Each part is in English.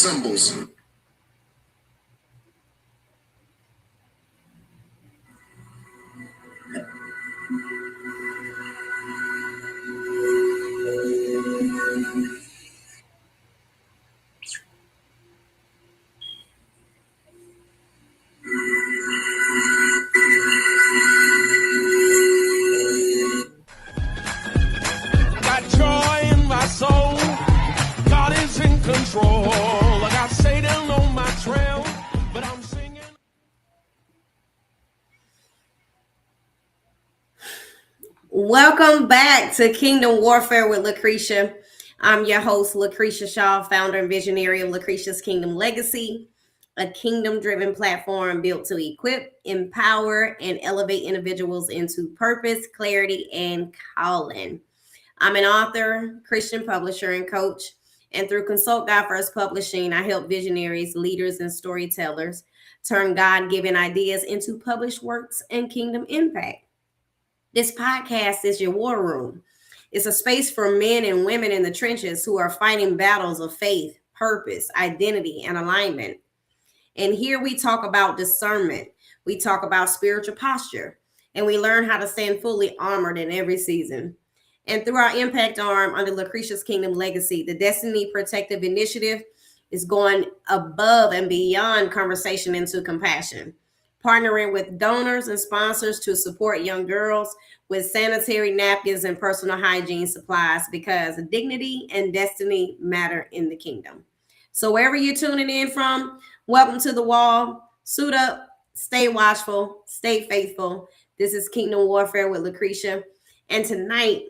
symbols. Got joy in my soul. God is in control. I got Satan on my trail, but I'm singing. Welcome back to Kingdom Warfare with Lucretia. I'm your host, Lucretia Shaw, founder and visionary of Lucretia's Kingdom Legacy, a kingdom-driven platform built to equip, empower, and elevate individuals into purpose, clarity, and calling. I'm an author, Christian publisher, and coach. And through Consult God First Publishing, I help visionaries, leaders, and storytellers turn God-given ideas into published works and kingdom impact. This podcast is your war room. It's a space for men and women in the trenches who are fighting battles of faith, purpose, identity, and alignment. And here we talk about discernment. We talk about spiritual posture, and we learn how to stand fully armored in every season. And through our impact arm under Lucretia's Kingdom Legacy, the Destiny Protective Initiative is going above and beyond conversation into compassion, partnering with donors and sponsors to support young girls with sanitary napkins and personal hygiene supplies, because dignity and destiny matter in the kingdom. So wherever you're tuning in from, welcome to the wall. Suit up, stay watchful, stay faithful. This is Kingdom Warfare with Lucretia. And tonight,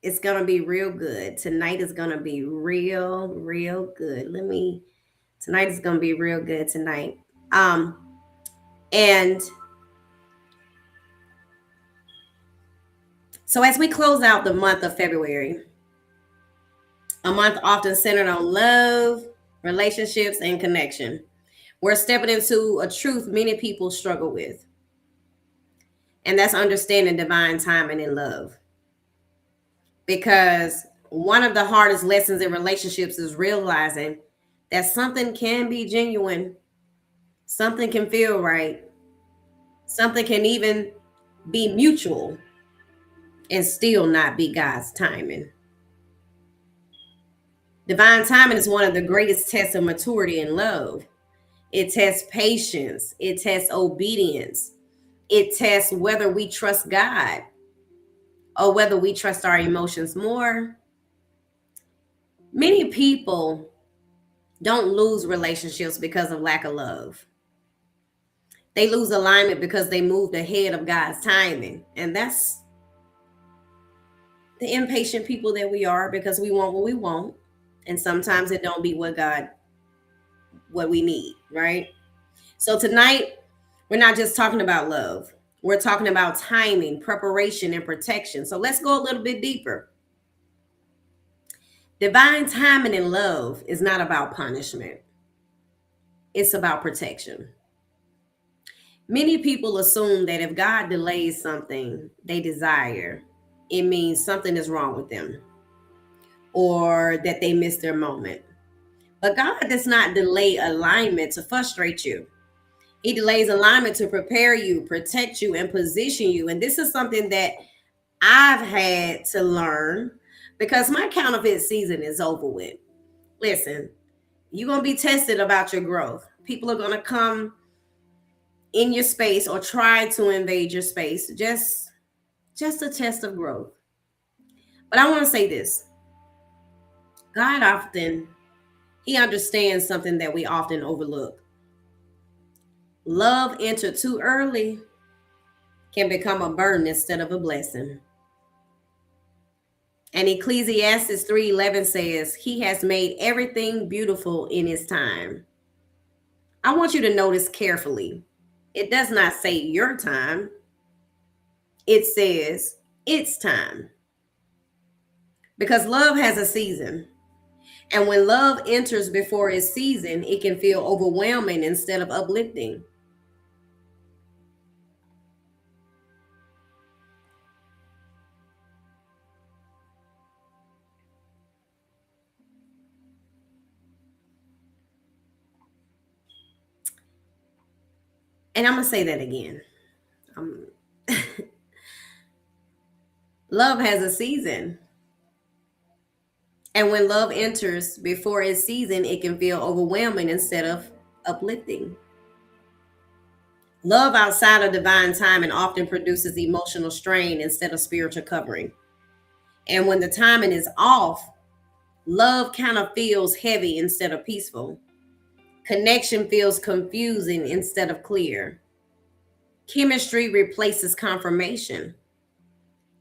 it's going to be real good. Tonight is going to be real good. Tonight is going to be real good tonight. And so as we close out the month of February, a month often centered on love, relationships, and connection, we're stepping into a truth many people struggle with. And that's understanding divine timing and love. Because one of the hardest lessons in relationships is realizing that something can be genuine, something can feel right, something can even be mutual, and still not be God's timing. Divine timing is one of the greatest tests of maturity and love. It tests patience. It tests obedience. It tests whether we trust God or whether we trust our emotions more. Many people don't lose relationships because of lack of love. They lose alignment because they moved ahead of God's timing. And that's the impatient people that we are, because we want what we want. And sometimes it don't be what we need, right? So tonight, we're not just talking about love. We're talking about timing, preparation, and protection. So let's go a little bit deeper. Divine timing in love is not about punishment. It's about protection. Many people assume that if God delays something they desire, it means something is wrong with them or that they missed their moment. But God does not delay alignment to frustrate you. He delays alignment to prepare you, protect you, and position you. And this is something that I've had to learn because my counterfeit season is over with. Listen, you're going to be tested about your growth. People are going to come in your space or try to invade your space. Just a test of growth. But I want to say this. God he understands something that we often overlook. Love entered too early can become a burden instead of a blessing. And Ecclesiastes 3:11 says, he has made everything beautiful in his time. I want you to notice carefully. It does not say your time. It says it's time. Because love has a season. And when love enters before its season, it can feel overwhelming instead of uplifting. And I'm going to say that again. Um, love has a season. And when love enters before its season, it can feel overwhelming instead of uplifting. Love outside of divine timing often produces emotional strain instead of spiritual covering. And when the timing is off, love kind of feels heavy instead of peaceful. Connection feels confusing instead of clear. Chemistry replaces confirmation.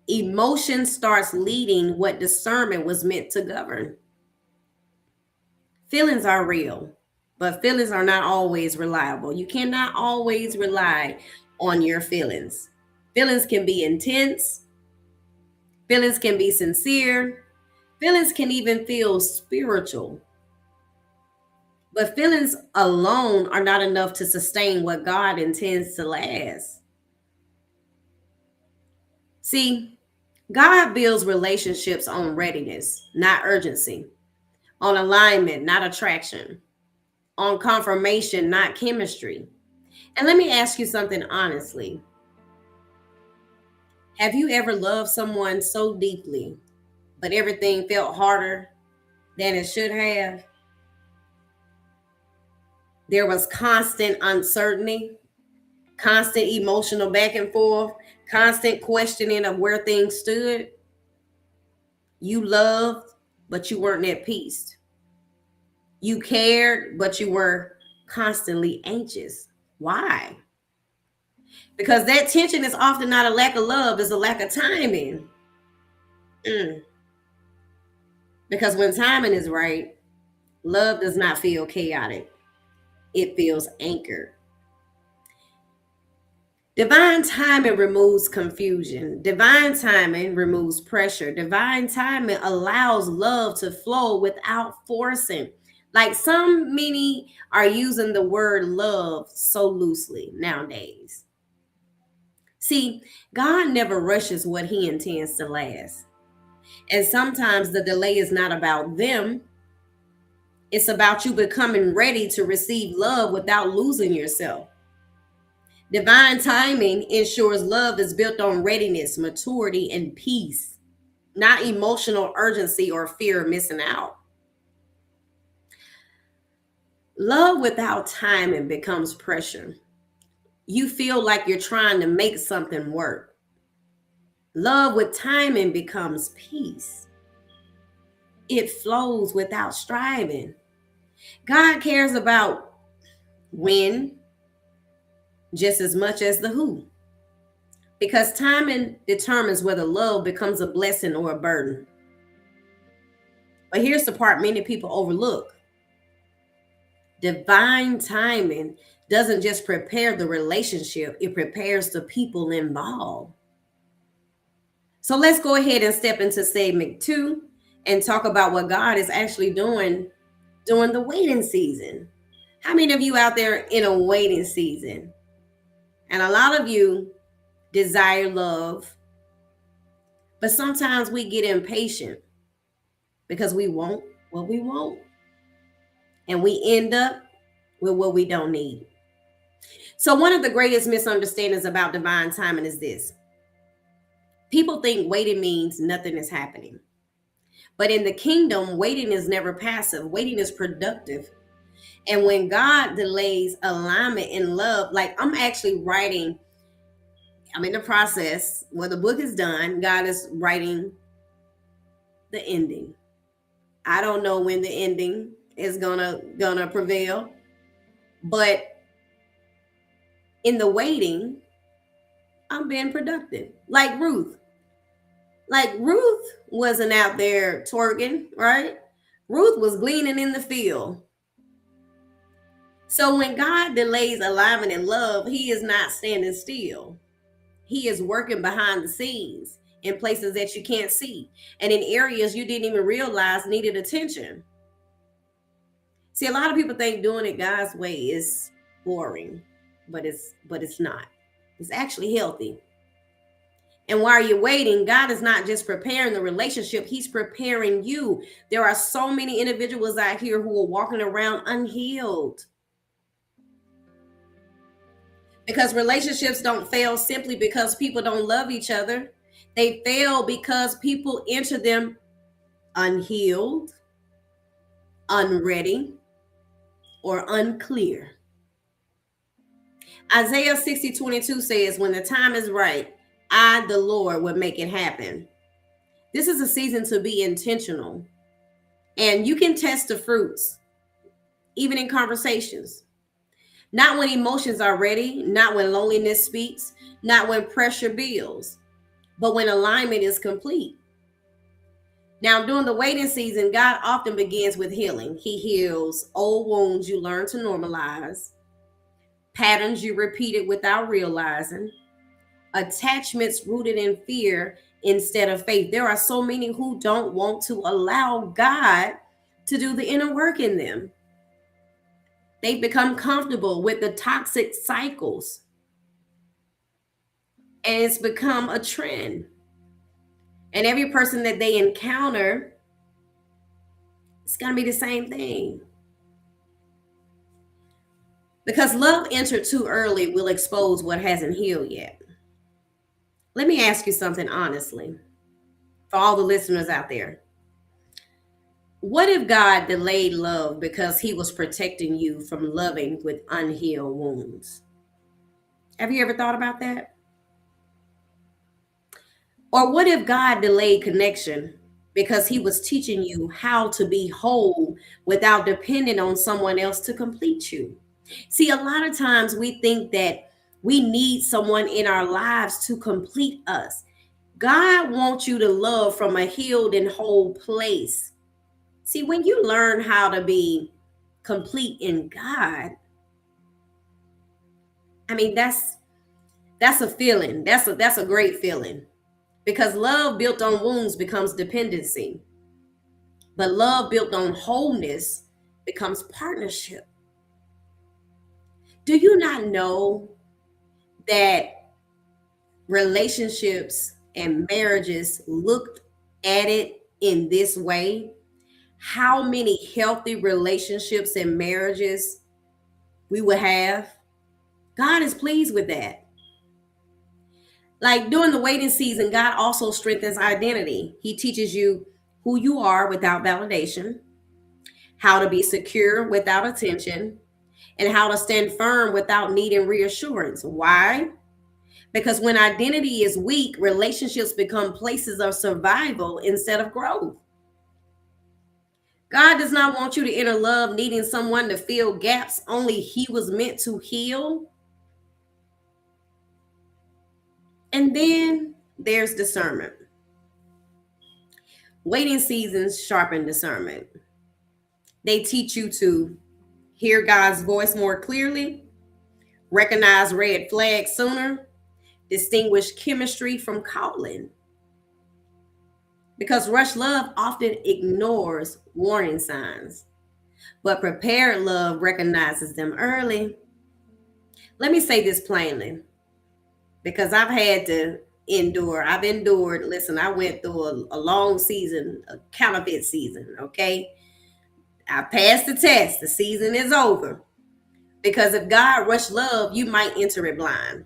Emotion starts leading what discernment was meant to govern. Feelings are real, but feelings are not always reliable. You cannot always rely on your feelings. Feelings can be intense, feelings can be sincere, feelings can even feel spiritual. But feelings alone are not enough to sustain what God intends to last. See, God builds relationships on readiness, not urgency, on alignment, not attraction, on confirmation, not chemistry. And let me ask you something honestly. Have you ever loved someone so deeply, but everything felt harder than it should have? There was constant uncertainty, constant emotional back and forth, constant questioning of where things stood. You loved, but you weren't at peace. You cared, but you were constantly anxious. Why? Because that tension is often not a lack of love, it's a lack of timing. Mm. Because when timing is right, love does not feel chaotic, it feels anchored. Divine timing removes confusion. Divine timing removes pressure. Divine timing allows love to flow without forcing. Like some many are using the word love so loosely nowadays. See, God never rushes what he intends to last. And sometimes the delay is not about them, it's about you becoming ready to receive love without losing yourself. Divine timing ensures love is built on readiness, maturity, and peace, not emotional urgency or fear of missing out. Love without timing becomes pressure. You feel like you're trying to make something work. Love with timing becomes peace. It flows without striving. God cares about when just as much as the who, because timing determines whether love becomes a blessing or a burden. But here's the part many people overlook: divine timing doesn't just prepare the relationship, it prepares the people involved. So let's go ahead and step into segment 2 and talk about what God is actually doing during the waiting season. How many of you out there in a waiting season? And a lot of you desire love, but sometimes we get impatient because we want what we want and we end up with what we don't need. So, one of the greatest misunderstandings about divine timing is this: people think waiting means nothing is happening. But in the kingdom, waiting is never passive, waiting is productive. And when God delays alignment in love, like I'm actually writing, I'm in the process where the book is done, God is writing the ending. I don't know when the ending is gonna prevail, but in the waiting, I'm being productive. Like Ruth wasn't out there twerking, right? Ruth was gleaning in the field. So when God delays alignment and love, he is not standing still. He is working behind the scenes in places that you can't see and in areas you didn't even realize needed attention. See, a lot of people think doing it God's way is boring, but it's not. It's actually healthy. And while you're waiting, God is not just preparing the relationship, he's preparing you. There are so many individuals out here who are walking around unhealed Because relationships don't fail simply because people don't love each other. They fail because people enter them unhealed, unready, or unclear. Isaiah 60:22 says, when the time is right, I, the Lord, will make it happen. This is a season to be intentional. And you can test the fruits, even in conversations. Not when emotions are ready, not when loneliness speaks, not when pressure builds, but when alignment is complete. Now, during the waiting season, God often begins with healing. He heals old wounds you learn to normalize, patterns you repeated without realizing, attachments rooted in fear instead of faith. There are so many who don't want to allow God to do the inner work in them. They've become comfortable with the toxic cycles, and it's become a trend. And every person that they encounter, it's going to be the same thing. Because love entered too early will expose what hasn't healed yet. Let me ask you something honestly, for all the listeners out there. What if God delayed love because he was protecting you from loving with unhealed wounds? Have you ever thought about that? Or what if God delayed connection because he was teaching you how to be whole without depending on someone else to complete you? See, a lot of times we think that we need someone in our lives to complete us. God wants you to love from a healed and whole place. See, when you learn how to be complete in God, I mean that's a feeling. That's a great feeling. Because love built on wounds becomes dependency. But love built on wholeness becomes partnership. Do you not know that relationships and marriages looked at it in this way? How many healthy relationships and marriages we would have? God is pleased with that. Like during the waiting season, God also strengthens identity. He teaches you who you are without validation, how to be secure without attention, and how to stand firm without needing reassurance. Why? Because when identity is weak, relationships become places of survival instead of growth. God does not want you to enter love needing someone to fill gaps only he was meant to heal. And then there's discernment. Waiting seasons sharpen discernment. They teach you to hear God's voice more clearly, recognize red flags sooner, distinguish chemistry from calling. Because rush love often ignores warning signs, but prepared love recognizes them early. Let me say this plainly, because I've had to endure. I've endured. Listen, I went through a long season, a counterfeit season, okay? I passed the test. The season is over. Because if God rushed love, you might enter it blind.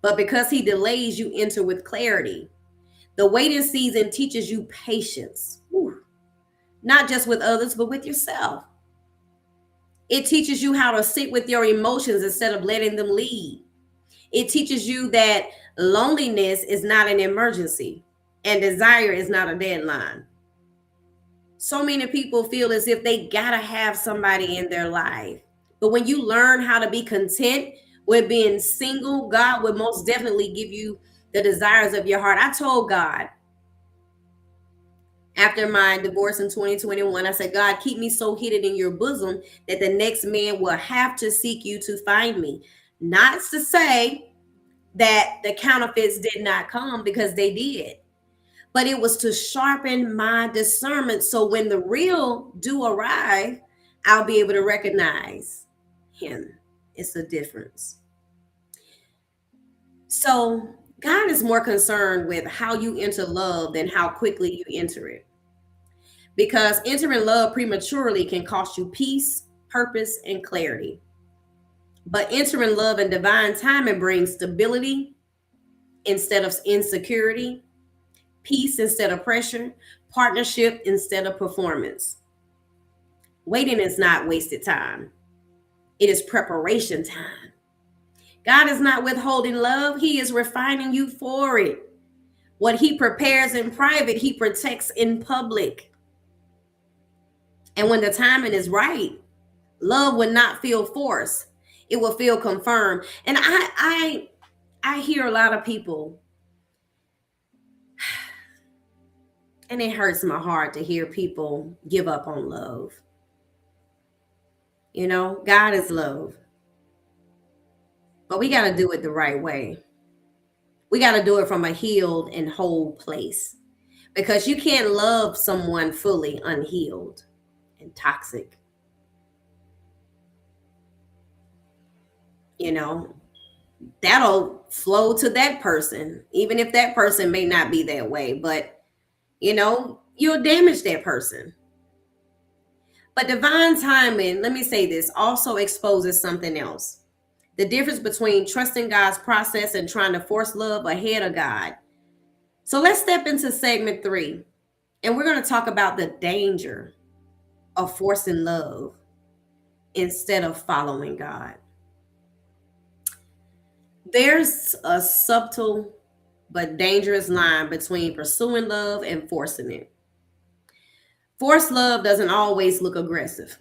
But because he delays, you enter with clarity. The waiting season teaches you patience. Whew. Not just with others, but with yourself. It teaches you how to sit with your emotions instead of letting them lead. It teaches you that loneliness is not an emergency and desire is not a deadline. So many people feel as if they gotta have somebody in their life. But when you learn how to be content with being single, God will most definitely give you the desires of your heart. I told God after my divorce in 2021, I said, God, keep me so hidden in your bosom that the next man will have to seek you to find me. Not to say that the counterfeits did not come, because they did. But it was to sharpen my discernment. So when the real do arrive, I'll be able to recognize him. It's a difference. So God is more concerned with how you enter love than how quickly you enter it. Because entering love prematurely can cost you peace, purpose, and clarity. But entering love and divine timing brings stability instead of insecurity, peace instead of pressure, partnership instead of performance. Waiting is not wasted time, it is preparation time. God is not withholding love, He is refining you for it. What He prepares in private, He protects in public. And when the timing is right, love will not feel forced. It will feel confirmed. And I hear a lot of people, and it hurts my heart to hear people give up on love. You know, God is love. But we got to do it the right way. We got to do it from a healed and whole place. Because you can't love someone fully unhealed and toxic. You know, that'll flow to that person, even if that person may not be that way. But, you know, you'll damage that person. But divine timing, let me say this, also exposes something else. The difference between trusting God's process and trying to force love ahead of God. So let's step into segment 3. And we're going to talk about the danger of forcing love instead of following God. There's a subtle but dangerous line between pursuing love and forcing it. Forced love doesn't always look aggressive.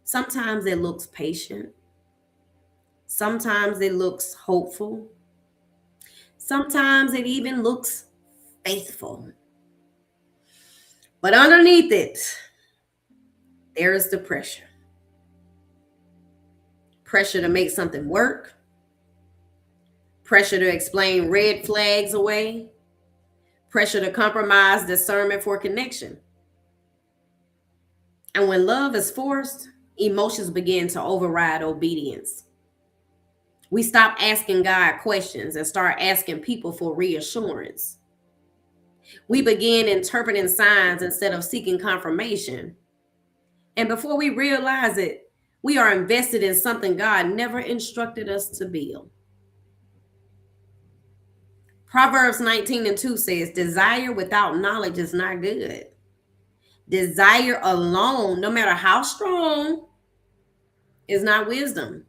Sometimes it looks patient. Sometimes it looks hopeful. Sometimes it even looks faithful. But underneath it, there is the pressure. Pressure to make something work. Pressure to explain red flags away. Pressure to compromise discernment for connection. And when love is forced, emotions begin to override obedience. We stop asking God questions and start asking people for reassurance. We begin interpreting signs instead of seeking confirmation. And before we realize it, we are invested in something God never instructed us to build. Proverbs 19:2 says, desire without knowledge is not good. Desire alone, no matter how strong, is not wisdom.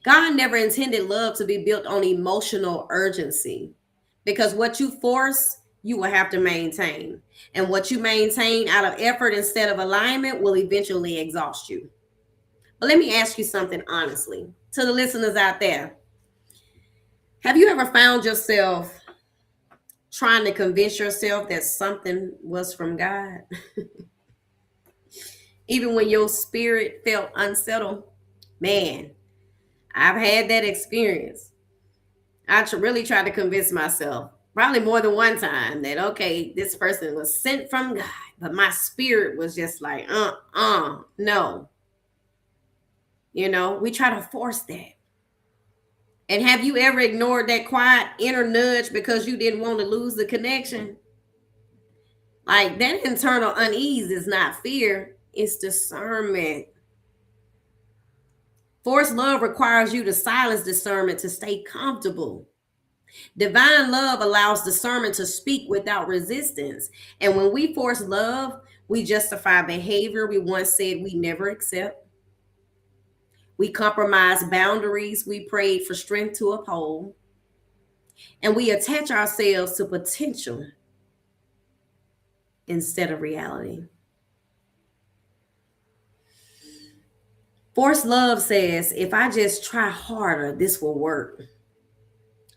God never intended love to be built on emotional urgency, because what you force, you will have to maintain. And what you maintain out of effort instead of alignment will eventually exhaust you. But let me ask you something honestly, to the listeners out there. Have you ever found yourself trying to convince yourself that something was from God? Even when your spirit felt unsettled? Man, I've had that experience. I really tried to convince myself, probably more than one time, that, okay, this person was sent from God. But my spirit was just like, no. You know, we try to force that. And have you ever ignored that quiet inner nudge because you didn't want to lose the connection? Like, that internal unease is not fear, it's discernment. Forced love requires you to silence discernment to stay comfortable. Divine love allows discernment to speak without resistance. And when we force love, we justify behavior we once said we never accept. We compromise boundaries we prayed for strength to uphold. And we attach ourselves to potential instead of reality. Forced love says, if I just try harder, this will work.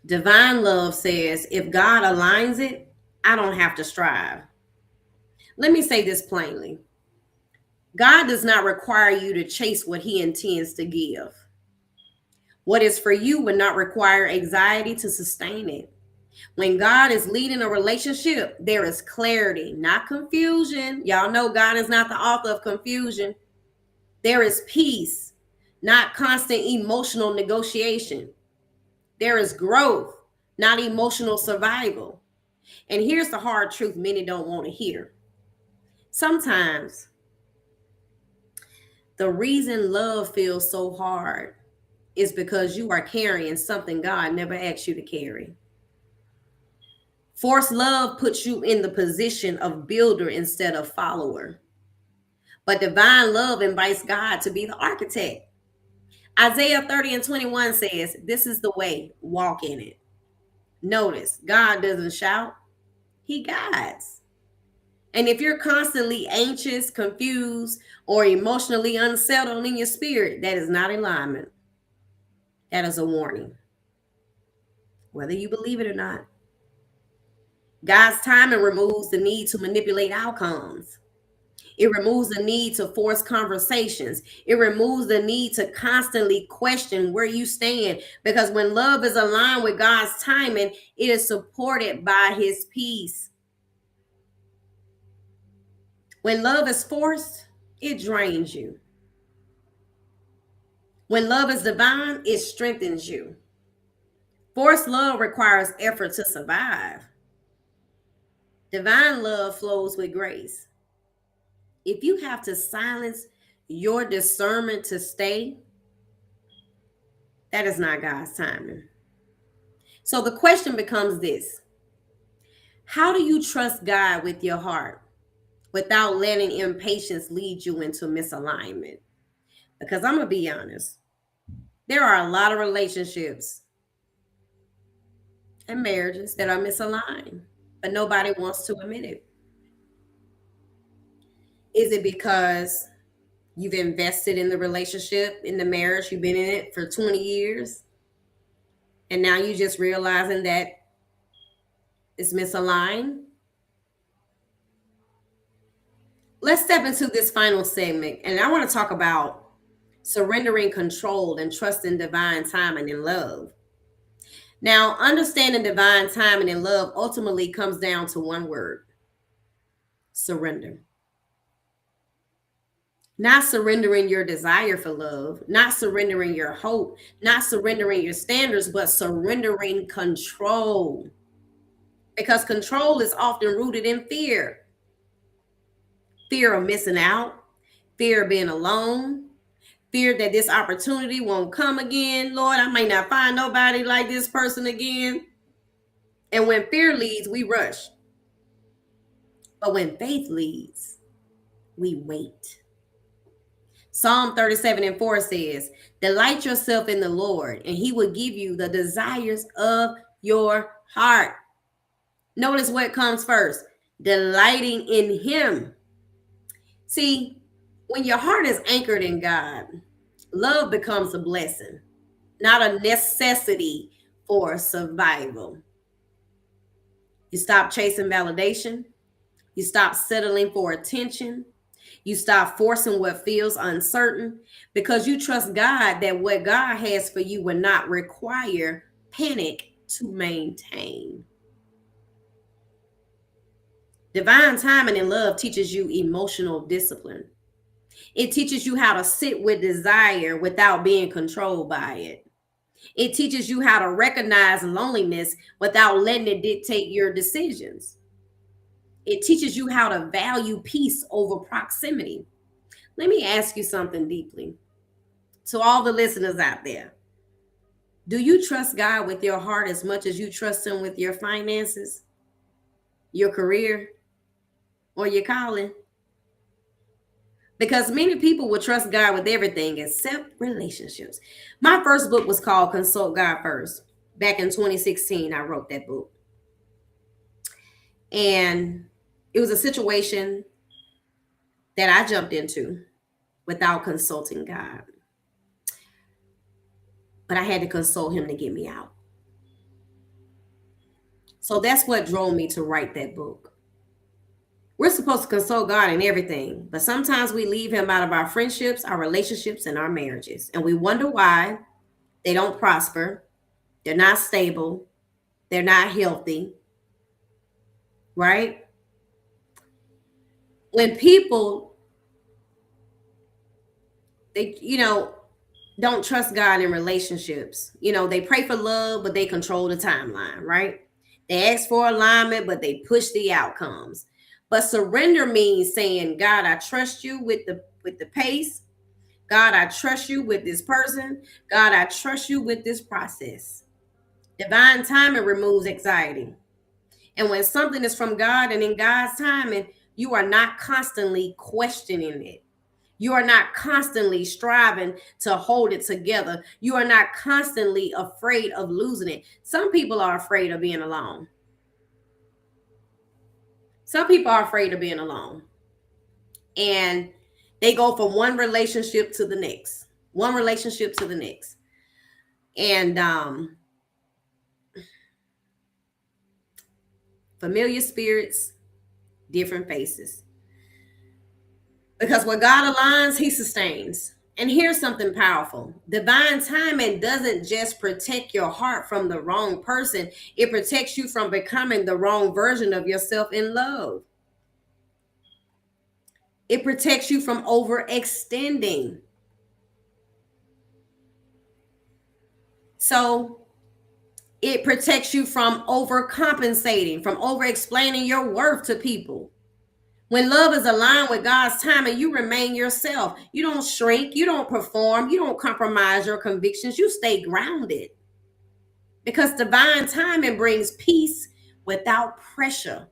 Divine love says, if God aligns it, I don't have to strive. Let me say this plainly. God does not require you to chase what He intends to give. What is for you will not require anxiety to sustain it. When God is leading a relationship, there is clarity, not confusion. Y'all know God is not the author of confusion. There is peace, not constant emotional negotiation. There is growth, not emotional survival. And here's the hard truth many don't want to hear. Sometimes The reason love feels so hard is because you are carrying something God never asked you to carry. Forced love puts you in the position of builder instead of follower. But divine love invites God to be the architect. Isaiah 30 and 21 says, "This is the way, walk in it." Notice, God doesn't shout, He guides. And if you're constantly anxious, confused, or emotionally unsettled in your spirit, that is not alignment. That is a warning, whether you believe it or not. God's timing removes the need to manipulate outcomes. It removes the need to force conversations. It removes the need to constantly question where you stand. Because when love is aligned with God's timing, it is supported by His peace. When love is forced, it drains you. When love is divine, it strengthens you. Forced love requires effort to survive. Divine love flows with grace. If you have to silence your discernment to stay, that is not God's timing. So the question becomes this: how do you trust God with your heart without letting impatience lead you into misalignment? Because I'm going to be honest, there are a lot of relationships and marriages that are misaligned, but nobody wants to admit it. Is it because you've invested in the relationship, in the marriage, you've been in it for 20 years, and now you're just realizing that it's misaligned? Let's step into this final segment, and I want to talk about surrendering control and trusting divine timing and love. Now, understanding divine timing and love ultimately comes down to one word: surrender. Not surrendering your desire for love, not surrendering your hope, not surrendering your standards, but surrendering control. Because control is often rooted in fear: fear of missing out, fear of being alone, fear that this opportunity won't come again. Lord, I may not find nobody like this person again. And when fear leads, we rush. But when faith leads, we wait. Psalm 37 and 4 says, "Delight yourself in the Lord, and He will give you the desires of your heart." Notice what comes first: delighting in Him. See, when your heart is anchored in God, love becomes a blessing, not a necessity for survival. You stop chasing validation. You stop settling for attention. You stop forcing what feels uncertain, because you trust God that what God has for you will not require panic to maintain. Divine timing and love teaches you emotional discipline. It teaches you how to sit with desire without being controlled by it. It teaches you how to recognize loneliness without letting it dictate your decisions. It teaches you how to value peace over proximity. Let me ask you something deeply. To all the listeners out there, do you trust God with your heart as much as you trust Him with your finances, your career, or your calling? Because many people will trust God with everything except relationships. My first book was called Consult God First. Back in 2016, I wrote that book. And it was a situation that I jumped into without consulting God. But I had to consult Him to get me out. So that's what drove me to write that book. We're supposed to consult God in everything, but sometimes we leave Him out of our friendships, our relationships, and our marriages. And we wonder why they don't prosper, they're not stable, they're not healthy, right? When people, they, don't trust God in relationships, they pray for love, but they control the timeline, right? They ask for alignment, but they push the outcomes. But surrender means saying, God, I trust you with the pace. God, I trust you with this person. God, I trust you with this process. Divine timing removes anxiety. And when something is from God and in God's timing, you are not constantly questioning it. You are not constantly striving to hold it together. You are not constantly afraid of losing it. Some people are afraid of being alone. Some people are afraid of being alone. And they go from one relationship to the next, one relationship to the next. And familiar spirits, different faces. Because when God aligns, he sustains. And here's something powerful. Divine timing doesn't just protect your heart from the wrong person, it protects you from becoming the wrong version of yourself in love. It protects you from overextending. So it protects you from overcompensating, from over explaining your worth to people. When love is aligned with God's timing, you remain yourself. You don't shrink, you don't perform, you don't compromise your convictions, you stay grounded. Because divine timing brings peace without pressure,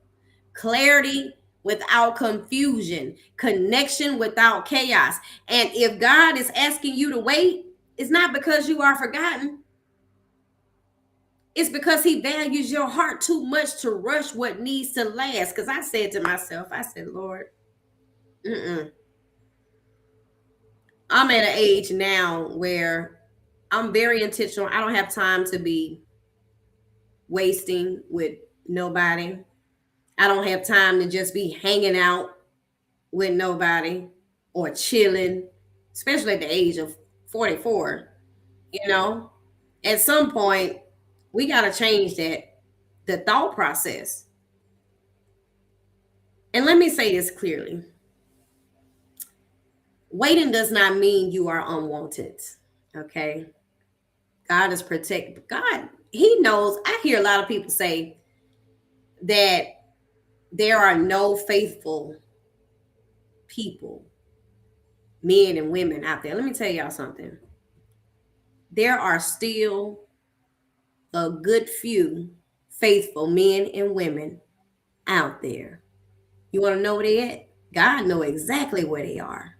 clarity without confusion, connection without chaos. And if God is asking you to wait, it's not because you are forgotten. It's because he values your heart too much to rush what needs to last. Because I said to myself, I said, Lord, I'm at an age now where I'm very intentional. I don't have time to be wasting with nobody. I don't have time to just be hanging out with nobody or chilling, especially at the age of 44. You know, at some point, we got to change the thought process. And let me say this clearly. Waiting does not mean you are unwanted. Okay. God is protect. God, he knows. I hear a lot of people say that there are no faithful people, men and women out there. Let me tell y'all something. There are still a good few faithful men and women out there. You want to know where they at? God know exactly where they are.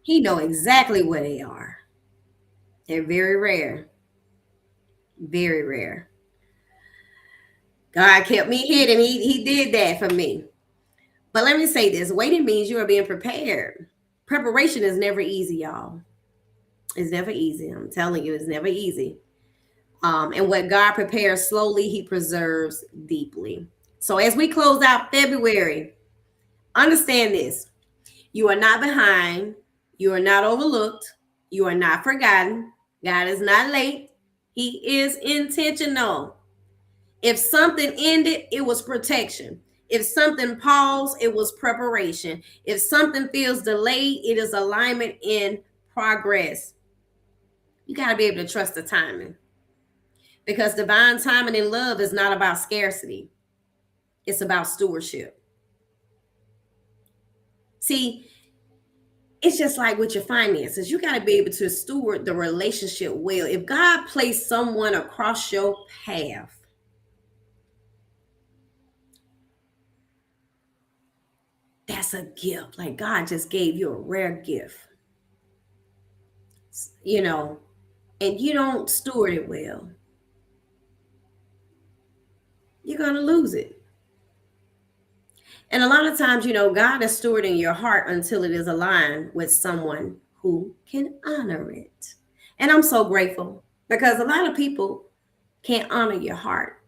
He know exactly where they are. They're very rare. Very rare. God kept me hidden. He did that for me. But let me say this. Waiting means you are being prepared. Preparation is never easy, y'all. It's never easy. I'm telling you, it's never easy. And what God prepares slowly, he preserves deeply. So as we close out February, understand this. You are not behind. You are not overlooked. You are not forgotten. God is not late. He is intentional. If something ended, it was protection. If something paused, it was preparation. If something feels delayed, it is alignment in progress. You got to be able to trust the timing. Because divine timing in love is not about scarcity. It's about stewardship. See, it's just like with your finances. You got to be able to steward the relationship well. If God placed someone across your path, that's a gift. Like God just gave you a rare gift, you know, and you don't steward it well, you're going to lose it. And a lot of times, you know, God is stewarding your heart until it is aligned with someone who can honor it. And I'm so grateful because a lot of people can't honor your heart.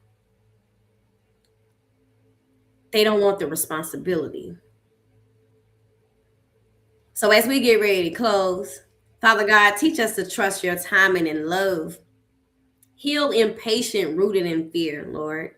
They don't want the responsibility. So as we get ready to close, Father God, teach us to trust your timing and love. Heal impatient rooted in fear, Lord.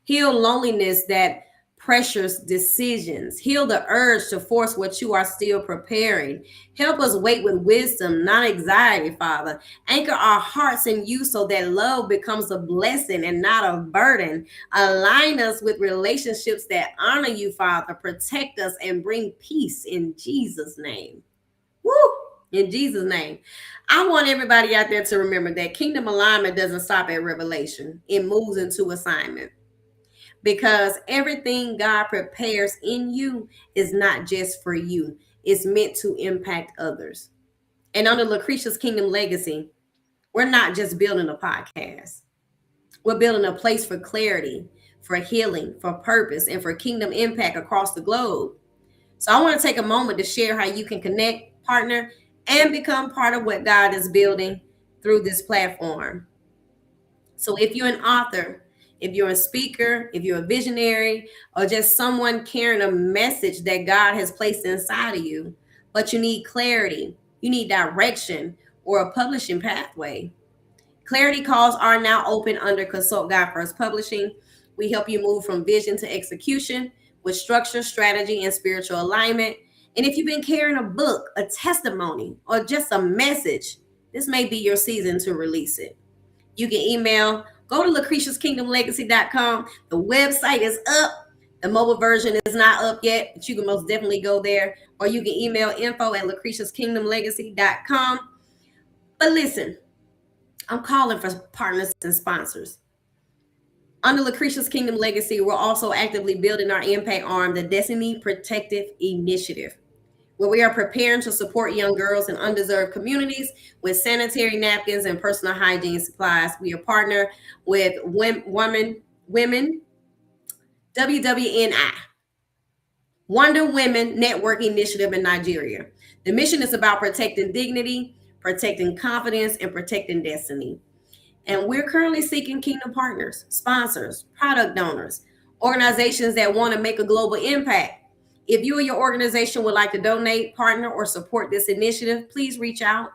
Heal loneliness that pressures decisions. Heal the urge to force what you are still preparing. Help us wait with wisdom, not anxiety, Father. Anchor our hearts in you so that love becomes a blessing and not a burden. Align us with relationships that honor you, Father. Protect us and bring peace in Jesus' name. Woo! In Jesus' name. I want everybody out there to remember that kingdom alignment doesn't stop at revelation, it moves into assignment. Because everything God prepares in you is not just for you, it's meant to impact others. And under Lucretia's Kingdom Legacy, we're not just building a podcast, we're building a place for clarity, for healing, for purpose, and for kingdom impact across the globe. So I want to take a moment to share how you can connect, partner, and become part of what God is building through this platform. So if you're an author, if you're a speaker, if you're a visionary, or just someone carrying a message that God has placed inside of you, but you need clarity, you need direction, or a publishing pathway, Clarity calls are now open under Consult God First Publishing. We help you move from vision to execution with structure, strategy, and spiritual alignment. And if you've been carrying a book, a testimony, or just a message, this may be your season to release it. You can email, go to lucretiaskingdomlegacy.com. The website is up. The mobile version is not up yet, but you can most definitely go there. Or you can email info@lucretiaskingdomlegacy.com. But listen, I'm calling for partners and sponsors. Under Lucretia's Kingdom Legacy, we're also actively building our impact arm, the Destiny Protective Initiative, where we are preparing to support young girls in undeserved communities with sanitary napkins and personal hygiene supplies. We are partnered with Women WWNI, Wonder Women Network Initiative in Nigeria. The mission is about protecting dignity, protecting confidence, and protecting destiny. And we're currently seeking kingdom partners, sponsors, product donors, organizations that want to make a global impact. If you or your organization would like to donate, partner, or support this initiative, please reach out.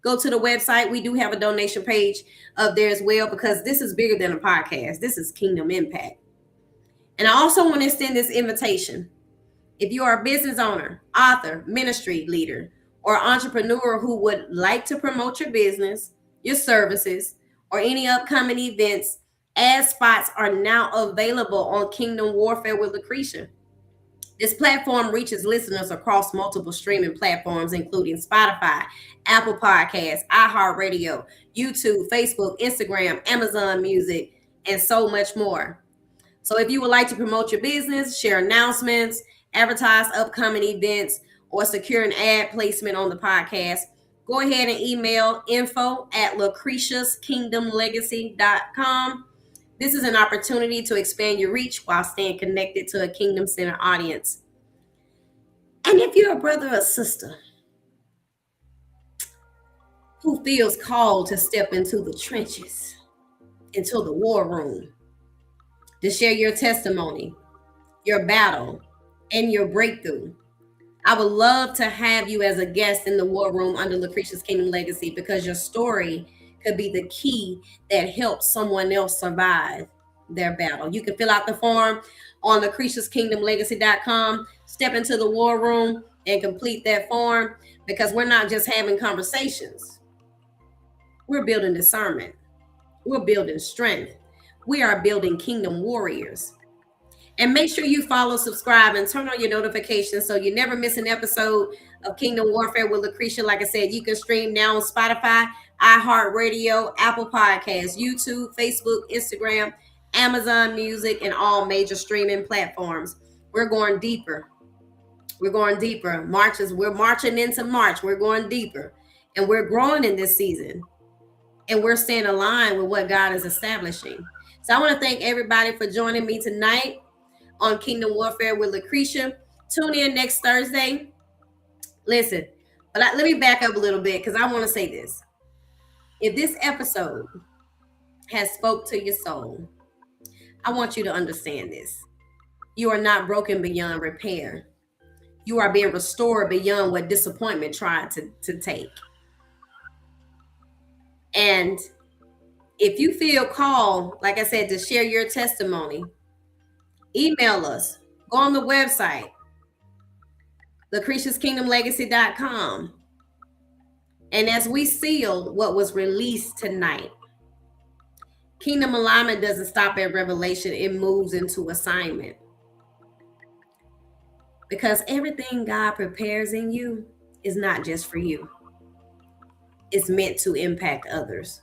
Go to the website. We do have a donation page up there as well, because this is bigger than a podcast. This is kingdom impact. And I also want to extend this invitation. If you are a business owner, author, ministry leader, or entrepreneur who would like to promote your business, your services, or any upcoming events, ad spots are now available on Kingdom Warfare with Lucretia. This platform reaches listeners across multiple streaming platforms, including Spotify, Apple Podcasts, iHeartRadio, YouTube, Facebook, Instagram, Amazon Music, and so much more. So if you would like to promote your business, share announcements, advertise upcoming events, or secure an ad placement on the podcast, go ahead and email info@lucretiaskingdomlegacy.com. This is an opportunity to expand your reach while staying connected to a kingdom-centered audience. And if you're a brother or sister who feels called to step into the trenches, into the war room, to share your testimony, your battle, and your breakthrough, I would love to have you as a guest in the war room under Lucretia's Kingdom Legacy, because your story could be the key that helps someone else survive their battle. You can fill out the form on lucretiaskingdomlegacy.com, step into the war room, and complete that form, because we're not just having conversations. We're building discernment. We're building strength. We are building kingdom warriors. And make sure you follow, subscribe, and turn on your notifications so you never miss an episode of Kingdom Warfare with Lucretia. Like I said, you can stream now on Spotify, iHeartRadio, Apple Podcasts, YouTube, Facebook, Instagram, Amazon Music, and all major streaming platforms. We're going deeper. We're going deeper. We're marching into March. We're going deeper. And we're growing in this season. And we're staying aligned with what God is establishing. So I want to thank everybody for joining me tonight on Kingdom Warfare with Lucretia. Tune in next Thursday. Listen, but let me back up a little bit, because I want to say this. If this episode has spoke to your soul, I want you to understand this. You are not broken beyond repair. You are being restored beyond what disappointment tried to take. And if you feel called, like I said, to share your testimony, email us. Go on the website, lucretiaskingdomlegacy.com. And as we seal what was released tonight, kingdom alignment doesn't stop at revelation. It moves into assignment. Because everything God prepares in you is not just for you. is meant to impact others.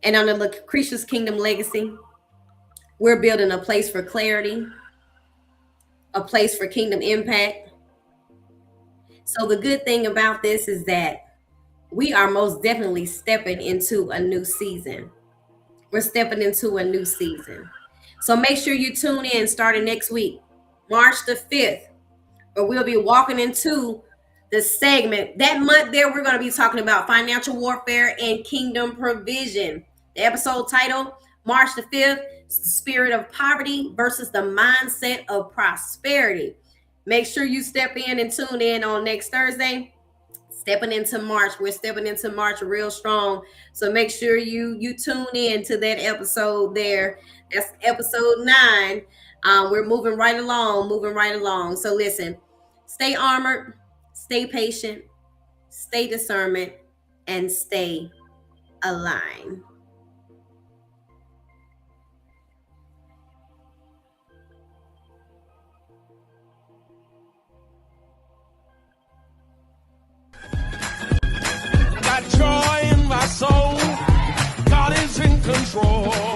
And on the Lucretia's Kingdom Legacy, we're building a place for clarity, a place for kingdom impact. So the good thing about this is that we are most definitely stepping into a new season. We're stepping into a new season. So make sure you tune in starting next week, March the 5th, where we'll be walking into the segment. That month there, we're going to be talking about financial warfare and kingdom provision. The episode title, March the 5th, Spirit of Poverty versus the Mindset of Prosperity. Make sure you step in and tune in on next Thursday. Stepping into March. We're stepping into March real strong. So make sure you tune in to that episode there. That's episode 9. We're moving right along. So listen, stay armored, stay patient, stay discernment, and stay aligned. Got joy in my soul. God is in control.